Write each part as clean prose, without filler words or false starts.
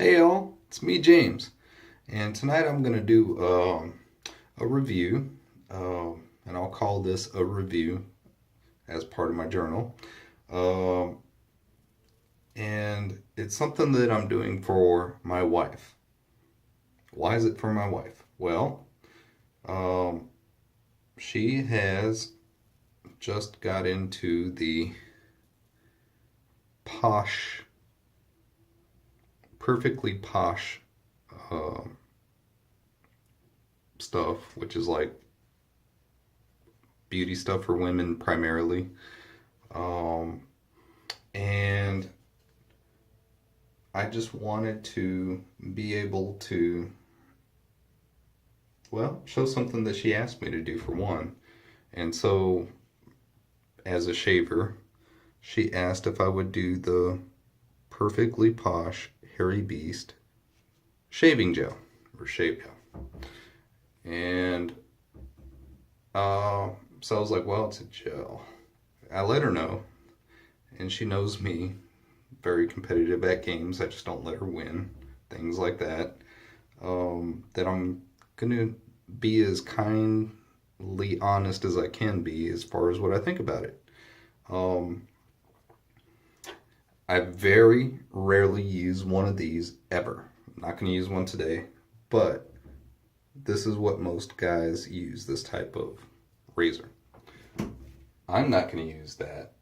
Hey y'all, it's me, James, and tonight I'm going to do a review, and I'll call this a review as part of my journal. Um, and it's something that I'm doing for my wife. Why is it for my wife? Well, um, she has just got into the posh, perfectly posh um stuff, which is like beauty stuff for women primarily. Um, and I just wanted to be able to, well, show something that she asked me to do for one. And so, as a shaver, she asked if I would do the Perfectly Posh Hairy Beast shaving gel or shave gel. And uh, so I was like, well, it's a gel. I let her know, and she knows me, very competitive at games. I just don't let her win. Things like that. That I'm gonna be as kindly honest as I can be as far as what I think about it. Um, I very rarely use one of these ever. I'm not gonna use one today, but this is what most guys use, this type of razor. I'm not gonna use that,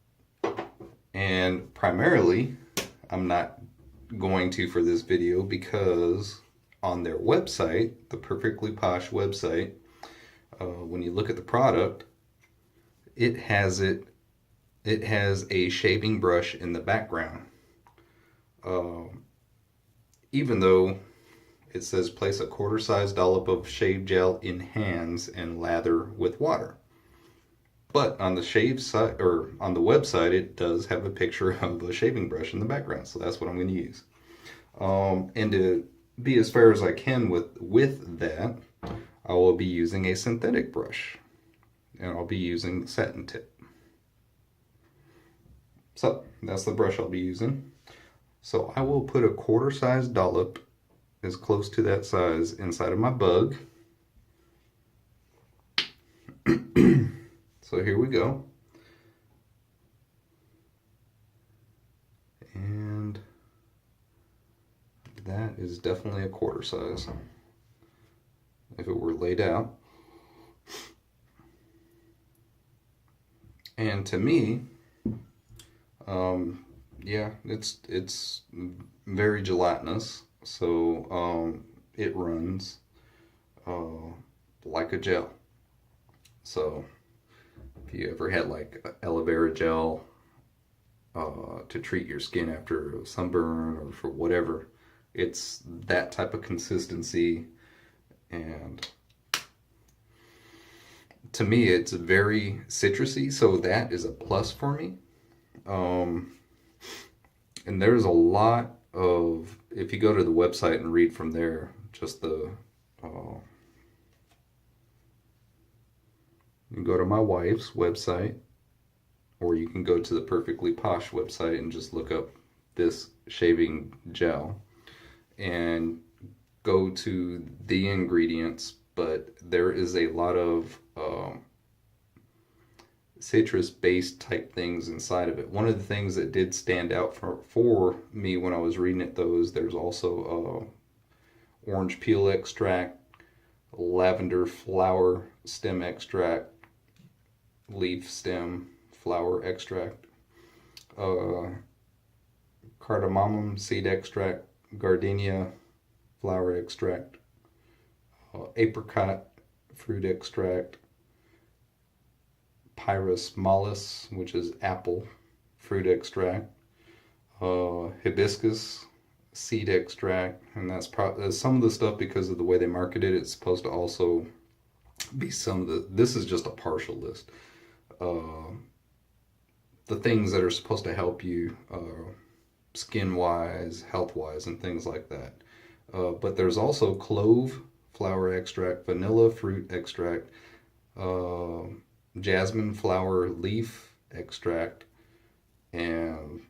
and primarily, I'm not going to for this video because on their website, the Perfectly Posh website, when you look at the product, it has it it has a shaving brush in the background. Um, Even though it says place a quarter-sized dollop of shave gel in hands and lather with water. But on the shave site or on the website, it does have a picture of a shaving brush in the background, so that's what I'm going to use. And to be as fair as I can with that, I will be using a synthetic brush, and I'll be using the satin tip. So that's the brush I'll be using. So I will put a quarter-sized dollop, as close to that size, inside of my bug. So here we go. And that is definitely a quarter size if it were laid out. And to me, yeah, it's very gelatinous, so it runs like a gel. So if you ever had like aloe vera gel to treat your skin after a sunburn or for whatever, it's that type of consistency, and to me it's very citrusy, so that is a plus for me. Um, and there's a lot of, if you go to the website and read from there, just uh, you can go to my wife's website, or you can go to the Perfectly Posh website and just look up this shaving gel and go to the ingredients. But there is a lot of citrus based type things inside of it. One of the things that did stand out for me when I was reading it, though, is there's also orange peel extract, lavender flower stem extract, leaf stem flower extract, uh, cardamom seed extract, gardenia flower extract, apricot fruit extract, pyrus mollis, which is apple fruit extract, hibiscus seed extract, and that's some of the stuff, because of the way they market it, it's supposed to also be some of the. This is just a partial list. Uh, the things that are supposed to help you skin wise, health wise, and things like that. But there's also clove flower extract, vanilla fruit extract, uh, jasmine flower leaf extract, and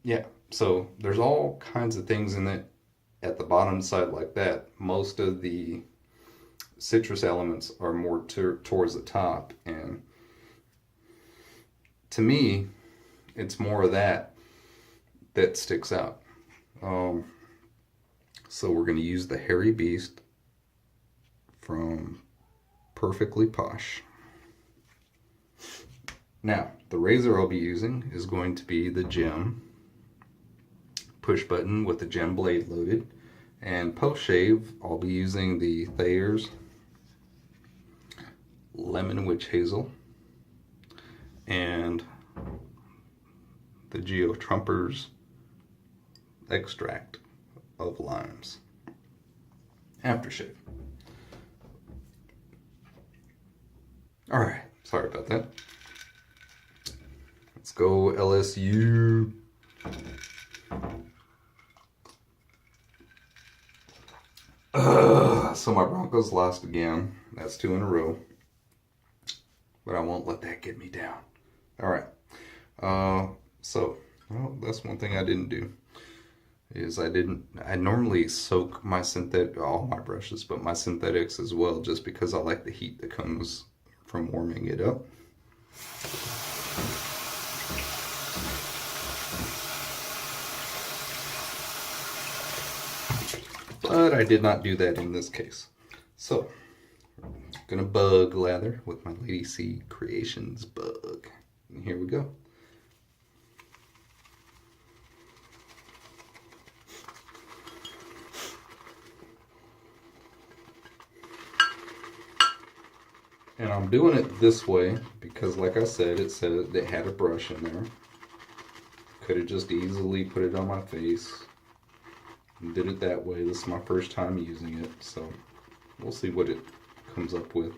Yeah, so there's all kinds of things in it at the bottom side like that. Most of the citrus elements are more towards the top, and to me, it's more of that that sticks out. Um, so we're going to use the Hairy Beast from Perfectly Posh. Now, the razor I'll be using is going to be the Gem push button with the Gem blade loaded. And post shave, I'll be using the Thayer's Lemon Witch Hazel and the Geotrumper's Extract of Limes aftershave. Alright, sorry about that. Let's go LSU. So my Broncos lost again. That's 2 in a row. But I won't let that get me down. Alright. Well, that's one thing I didn't do. I normally soak my all my brushes, but my synthetics as well, just because I like the heat that comes from warming it up. But I did not do that in this case. So, I'm gonna bug lather with my Lady C Creations bug. And here we go. And I'm doing it this way because, like I said, it had a brush in there. Could have just easily put it on my face and did it that way. This is my first time using it, so we'll see what it comes up with.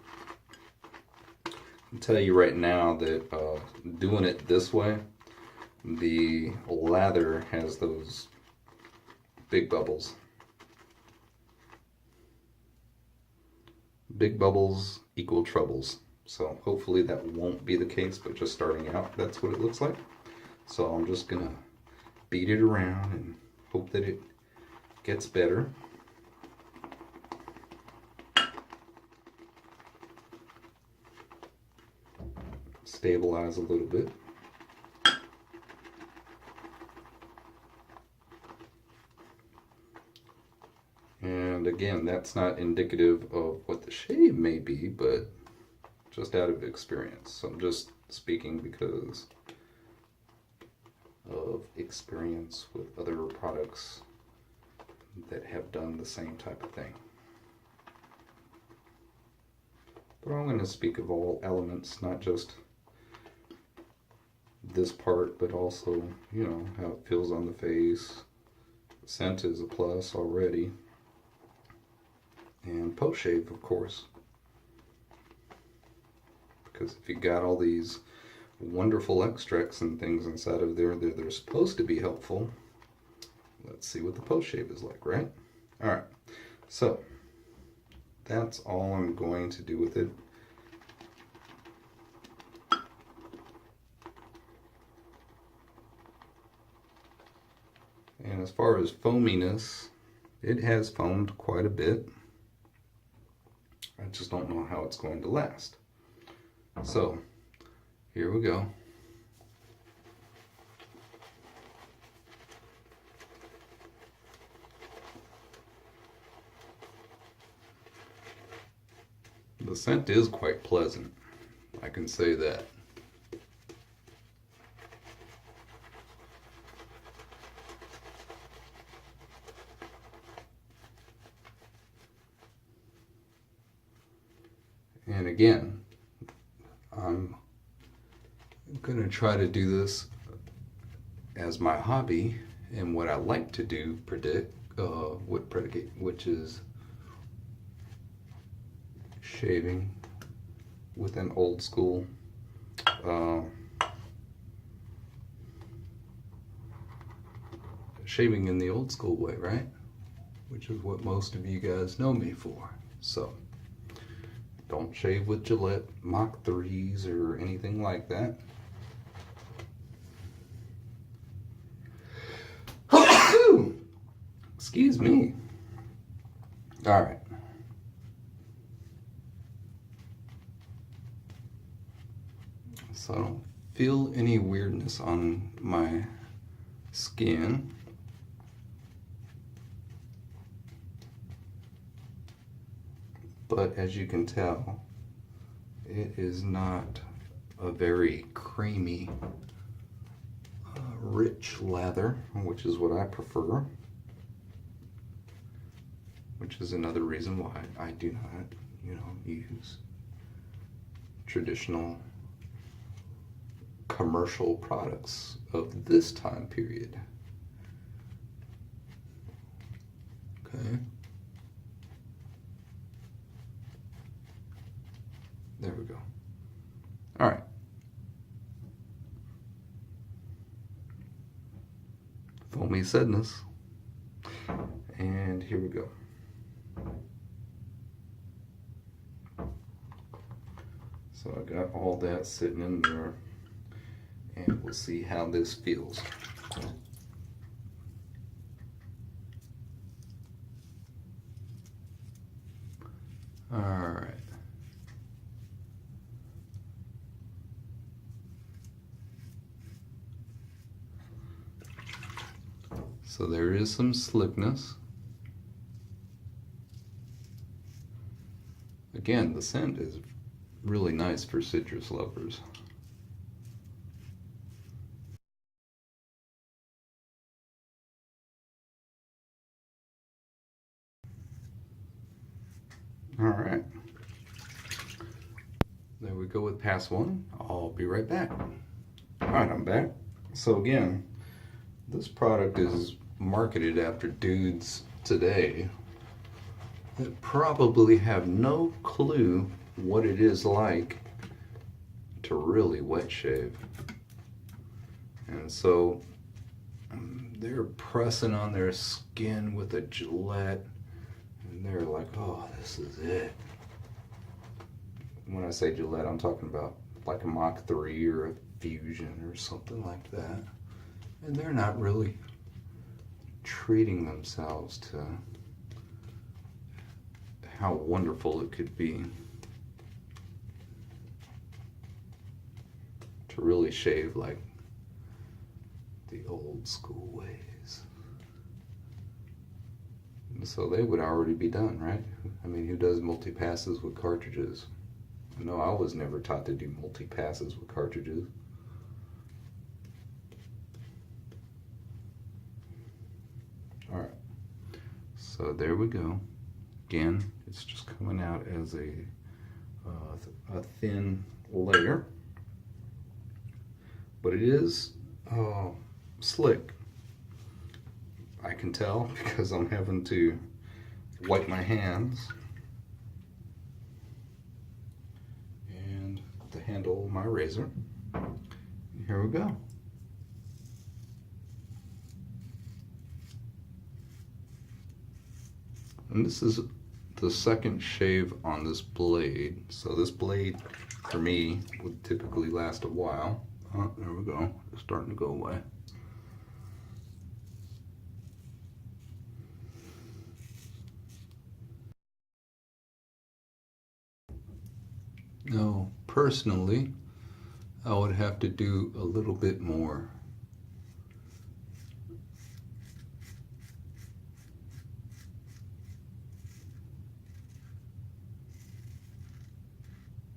I'll tell you right now that doing it this way, the lather has those big bubbles. Big bubbles equal troubles. So hopefully that won't be the case, but just starting out, that's what it looks like. So I'm just gonna beat it around and hope that it gets better. Stabilize a little bit. And again, that's not indicative of what the shade may be, but just out of experience. So I'm just speaking because of experience with other products that have done the same type of thing. But I'm going to speak of all elements, not just this part, but also, you know, how it feels on the face. Scent is a plus already. And post shave, of course, because if you got all these wonderful extracts and things inside of there, they're supposed to be helpful. Let's see what the post shave is like, right? All right, so that's all I'm going to do with it. And as far as foaminess, it has foamed quite a bit. I just don't know how it's going to last. So, here we go. The scent is quite pleasant, I can say that. And again, I'm going to try to do this as my hobby and what I like to do, which is shaving with an old school shaving in the old school way, right? Which is what most of you guys know me for. So don't shave with Gillette Mach 3s or anything like that. Excuse me. All right. So I don't feel any weirdness on my skin. But as you can tell, it is not a very creamy, rich lather, which is what I prefer. Which is another reason why I do not, use traditional commercial products of this time period. Okay. There we go. All right. Foamy sedness. And here we go. So I got all that sitting in there, and we'll see how this feels. All right. So there is some slickness. Again, the scent is really nice for citrus lovers. All right. There we go with pass one. I'll be right back. All right, I'm back. So again, this product is marketed after dudes today that probably have no clue what it is like to really wet shave. And so they're pressing on their skin with a Gillette, and they're like, oh, this is it. When I say Gillette, I'm talking about like a Mach 3 or a Fusion or something like that. And they're not really treating themselves to how wonderful it could be to really shave like the old school ways. So they would already be done, right? I mean, who does multi-passes with cartridges? No, I was never taught to do multi-passes with cartridges. All right, so there we go. Again, it's just coming out as a thin layer, but it is slick. I can tell because I'm having to wipe my hands and to handle my razor. Here we go. And this is the second shave on this blade. So this blade, for me, would typically last a while. Oh, there we go. It's starting to go away. Now, personally, I would have to do a little bit more.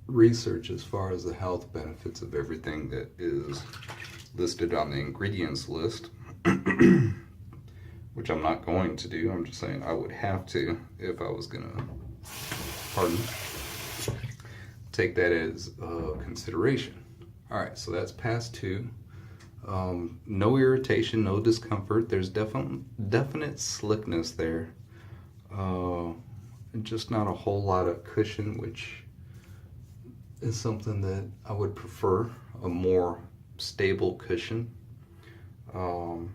Research as far as the health benefits of everything that is listed on the ingredients list, which I'm not going to do. I'm just saying I would have to if I was gonna, take that as consideration. All right, so that's pass two. No irritation, no discomfort. There's definite slickness there. Just not a whole lot of cushion, which is something that I would prefer, a more stable cushion. But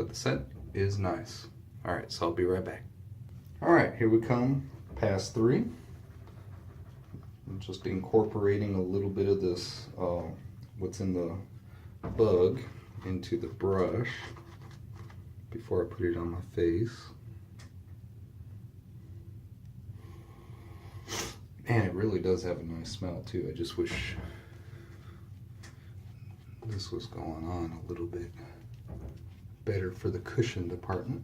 the scent is nice. All right, so I'll be right back. All right, here we come, pass three. I'm just incorporating a little bit of this, what's in the bug, into the brush. before I put it on my face. Man, it really does have a nice smell too. I just wish this was going on a little bit better for the cushion department.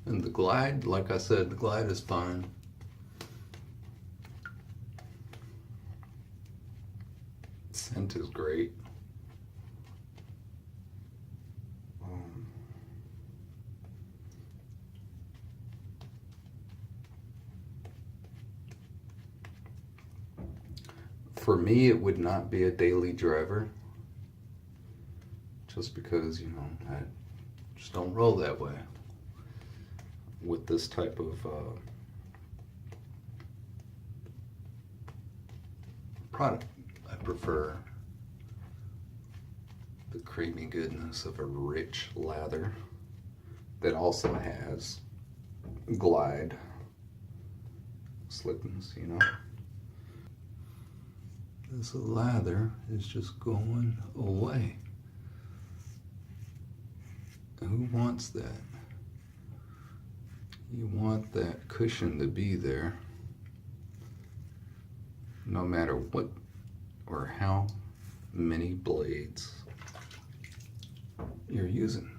And the Glide, like I said, the Glide is fine. Scent is great. For me, it would not be a daily driver, just because, you know, I just don't roll that way with this type of product. I prefer the creamy goodness of a rich lather that also has Glide slickness, you know. This lather is just going away. Who wants that? You want that cushion to be there, no matter what or how many blades you're using.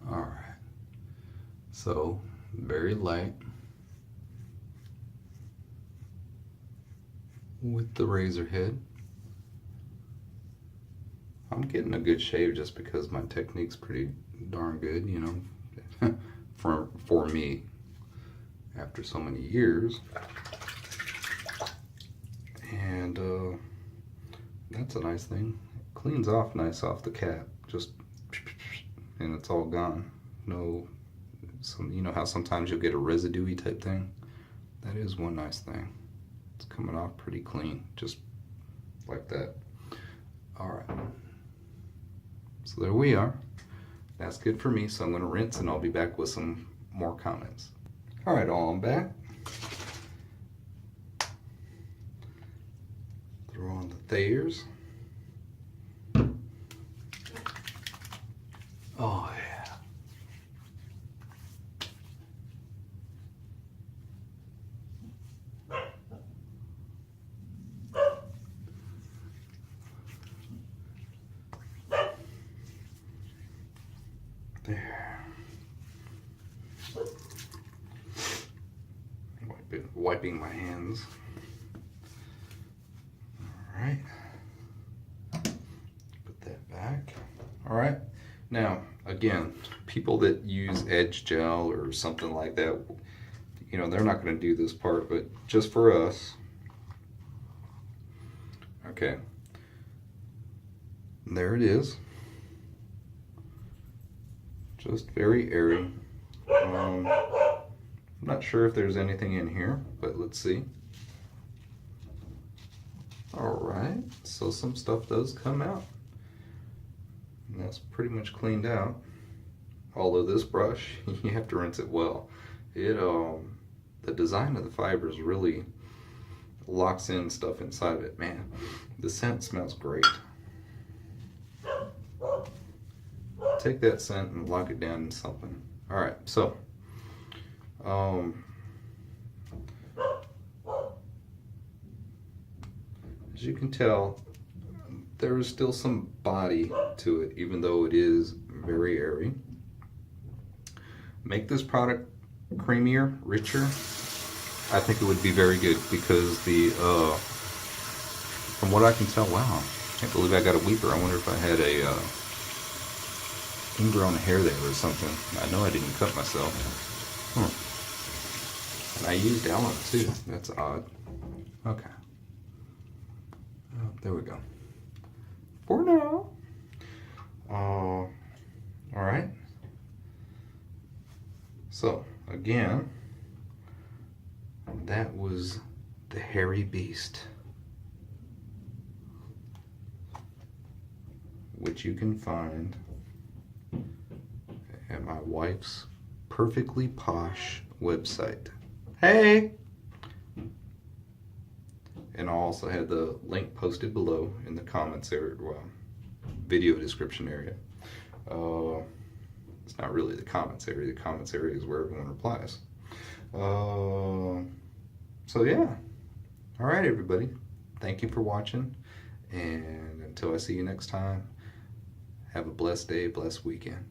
All right, so very light with the razor head. I'm getting a good shave just because my technique's pretty darn good, you know, for me after so many years. And that's a nice thing. It cleans off nice off the cap, just, and it's all gone. No, you know how sometimes you'll get a residue-y type thing? That is one nice thing. It's coming off pretty clean, just like that. All right. So there we are. That's good for me, so I'm going to rinse and I'll be back with some more comments. All right, all, I'm back. Throw on the Thayers. Oh, yeah. There. Wiping my hands. All right. Put that back. All right. Now, again, people that use edge gel or something like that, you know, they're not going to do this part, but just for us. Okay. There it is. Just very airy. I'm not sure if there's anything in here, but let's see. All right, so some stuff does come out. And that's pretty much cleaned out. Although this brush, you have to rinse it well. The design of the fibers really locks in stuff inside of it. Man, the scent smells great. Take that scent and lock it down in something. All right, so as you can tell, there is still some body to it, even though it is very airy. Make this product creamier, richer. I think it would be very good because from what I can tell, wow, I can't believe I got a weeper. I wonder if I had a ingrown hair there or something. I know I didn't cut myself. And I used Allen too. That's odd. Okay. Oh, there we go. For now. All right. So again, that was the hairy beast, which you can find at my wife's Perfectly Posh website. Hey! And I'll also have the link posted below in the comments area, well, video description area. It's not really the comments area. The comments area is where everyone replies. So yeah. All right, everybody. Thank you for watching. And until I see you next time, have a blessed day, blessed weekend.